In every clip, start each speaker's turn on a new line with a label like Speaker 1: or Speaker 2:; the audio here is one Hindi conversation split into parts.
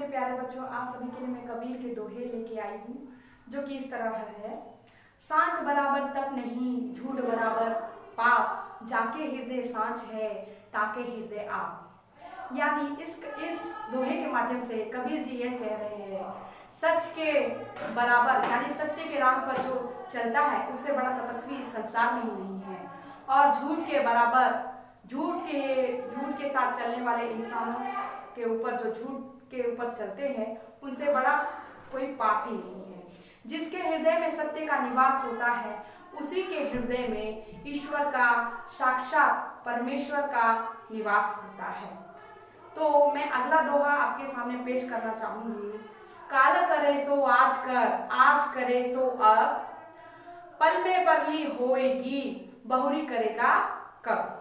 Speaker 1: प्यारे बच्चों, आप सभी के लिए मैं कबीर के दोहे लेके आई हूँ जो कि इस तरह है। सांच बराबर तप नहीं, झूठ बराबर पाप, जाके हृदय सांच है ताके हृदय आप। यानी इस दोहे के माध्यम से कबीर जी यह कह रहे हैं, सच के बराबर यानी सत्य के राह पर जो चलता है उससे बड़ा तपस्वी इस संसार में ही नहीं है, और झूठ के बराबर झूठ के साथ चलने वाले इंसानों के ऊपर जो झूठ के ऊपर चलते हैं उनसे बड़ा कोई पाप ही नहीं है। जिसके हृदय में सत्य का निवास होता है उसी के हृदय में ईश्वर का, साक्षात परमेश्वर का निवास होता है। तो मैं अगला दोहा आपके सामने पेश करना चाहूंगी। काल करे सो आज कर, आज करे सो अब, पल में परली होएगी, बहुरी करेगा कब।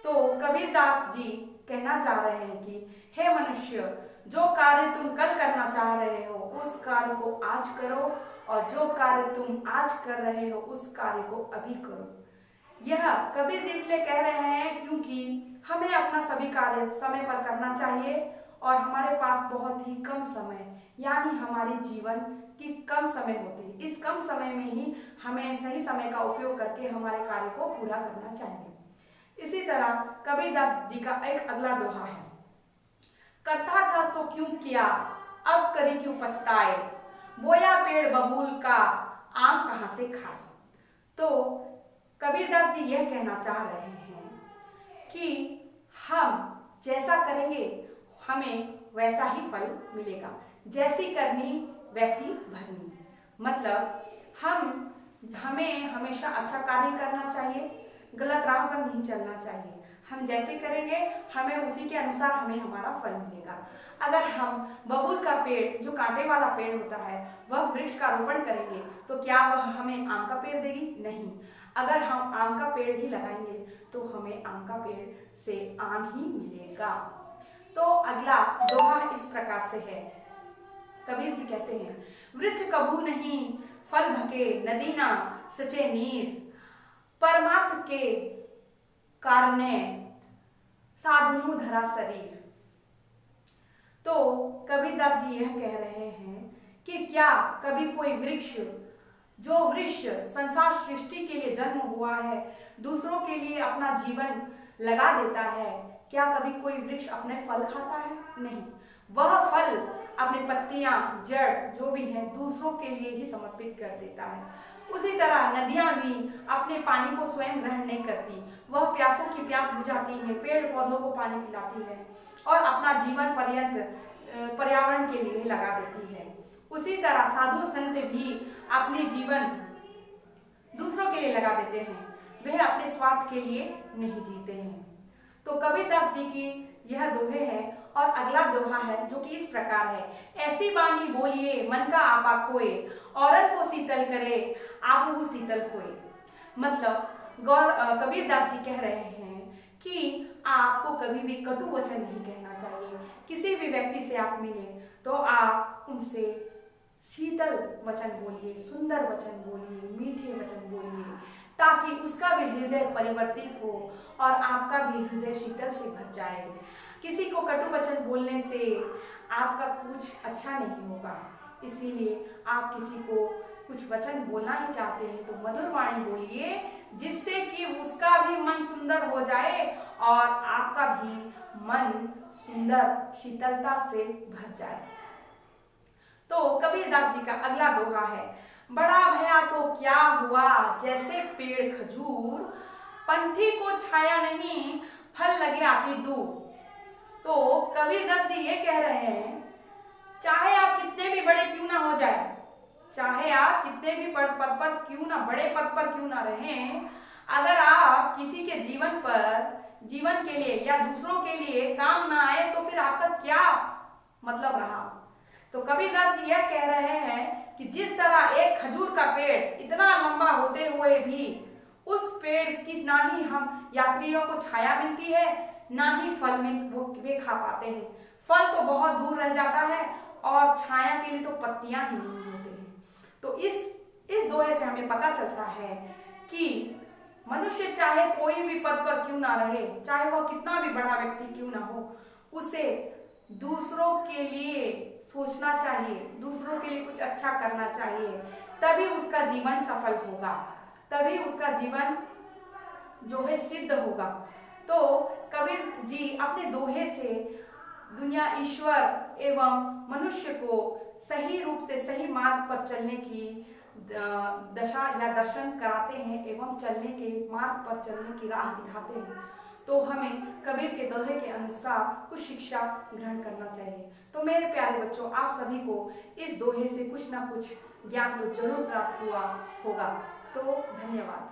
Speaker 1: तो कबीरदास जी कहना चाह रहे हैं कि हे मनुष्य, जो कार्य तुम कल करना चाह रहे हो उस कार्य को आज करो, और जो कार्य तुम आज कर रहे हो उस कार्य को अभी करो। यह कबीर जी इसलिए कह रहे हैं क्योंकि हमें अपना सभी कार्य समय पर करना चाहिए, और हमारे पास बहुत ही कम समय यानी हमारी जीवन की कम समय होती है। इस कम समय में ही हमें सही समय का उपयोग करके हमारे कार्य को पूरा करना चाहिए। इसी तरह कबीरदास जी का एक अगला दोहा है। करता था सो क्यों किया, अब करी क्यों पछताए, बोया पेड़ बबूल का, आम कहां से खाए। तो कबीरदास जी यह कहना चाह रहे हैं कि हम जैसा करेंगे हमें वैसा ही फल मिलेगा, जैसी करनी वैसी भरनी। मतलब हमें हमेशा अच्छा कार्य करना चाहिए, गलत राह पर नहीं चलना चाहिए। हम जैसे करेंगे हमें उसी के अनुसार हमारा फल मिलेगा। अगर हम बबूल का पेड़, जो कांटे वाला पेड़ होता है, वह वृक्ष का रोपण करेंगे तो क्या वह हमें आम का पेड़ देगी? नहीं। अगर हम आम का पेड़ ही लगाएंगे तो हमें आम का पेड़ से आम ही मिलेगा। तो अगला दोहा इस प्रकार से है। कबीर जी कहते हैं, वृक्ष कभू नहीं फल भके, नदी ना सचे नीर, परमार्थ के कारणे साधनु धरा शरीर। तो कबीरदास जी यह कह रहे हैं कि क्या कभी कोई वृक्ष, जो वृक्ष संसार सृष्टि के लिए जन्म हुआ है, दूसरों के लिए अपना जीवन लगा देता है, क्या कभी कोई वृक्ष अपने फल खाता है? नहीं। वह फल अपने पत्तियां, जड़ जो भी है दूसरों के लिए ही समर्पित कर देता है। उसी तरह नदियां भी अपने पानी को स्वयं ग्रहण नहीं करती, वह प्यासों की प्यास बुझाती है, पेड़ पौधों को पानी पिलाती है और अपना जीवन पर्यंत पर्यावरण के लिए लगा देती है। उसी तरह साधु संत भी अपने जीवन दूसरों के लिए लगा देते हैं, वह अपने स्वार्थ के लिए नहीं जीते हैं। तो कबीरदास जी की यह दोहे है। और अगला दोहा है जो कि इस प्रकार है। ऐसी बानी बोलिए मन का आपा खोए, औरत को शीतल करे आपहु शीतल होए। मतलब कबीरदास जी कह रहे हैं कि आपको कभी भी कटु वचन नहीं कहना चाहिए। किसी भी व्यक्ति से आप मिले तो आप उनसे शीतल वचन बोलिए, सुंदर वचन बोलिए, मीठे वचन बोलिए, ताकि उसका भी हृदय परिवर्तित हो और आपका भी हृदय शीतल से भर जाए। किसी को कटु वचन बोलने से आपका कुछ अच्छा नहीं होगा, इसीलिए आप किसी को कुछ वचन बोलना ही चाहते हैं तो मधुर वाणी बोलिए, जिससे कि उसका भी मन सुंदर हो जाए और आपका भी मन सुंदर शीतलता से भर जाए। तो कबीरदास जी का अगला दोहा है। बड़ा भया तो क्या हुआ, जैसे पेड़ खजूर, पंथी को छाया नहीं, फल लगे आती दूर। तो कबीरदास जी ये कह रहे हैं, चाहे आप कितने भी बड़े क्यों ना हो जाए, चाहे आप कितने भी बड़े पद पर क्यों ना, बड़े पद पर क्यों ना रहें, अगर आप किसी के जीवन के लिए या दूसरों के लिए काम ना आए तो फिर आपका क्या मतलब रहा। तो कबीरदास जी यह कह रहे हैं कि जिस तरह एक खजूर का पेड़ इतना लंबा होते हुए भी उस पेड़ की ना ही हम यात्रियों को छाया मिलती है, ना ही फल वे खा पाते हैं। फल तो बहुत दूर रह जाता है और छाया के लिए तो पत्तियां ही नहीं होते हैं। तो इस दोहे से हमें पता चलता है कि मनुष्य चाहे कोई भी पद पर क्यों ना रहे, चाहे वह कितना भी बड़ा व्यक्ति क्यों ना हो, उसे दूसरों के लिए सोचना चाहिए, दूसरों के लिए कुछ अच्छा करना चाहिए, तभी उसका जीवन सफल होगा, तभी उसका जीवन जो है सिद्ध होगा। तो कबीर जी अपने दोहे से दुनिया, ईश्वर एवं मनुष्य को सही रूप से सही मार्ग पर चलने की दशा या दर्शन कराते हैं एवं चलने के मार्ग पर चलने की राह दिखाते हैं। तो हमें कबीर के दोहे के अनुसार कुछ शिक्षा ग्रहण करना चाहिए। तो मेरे प्यारे बच्चों, आप सभी को इस दोहे से कुछ ना कुछ ज्ञान तो जरूर प्राप्त हुआ होगा। तो धन्यवाद।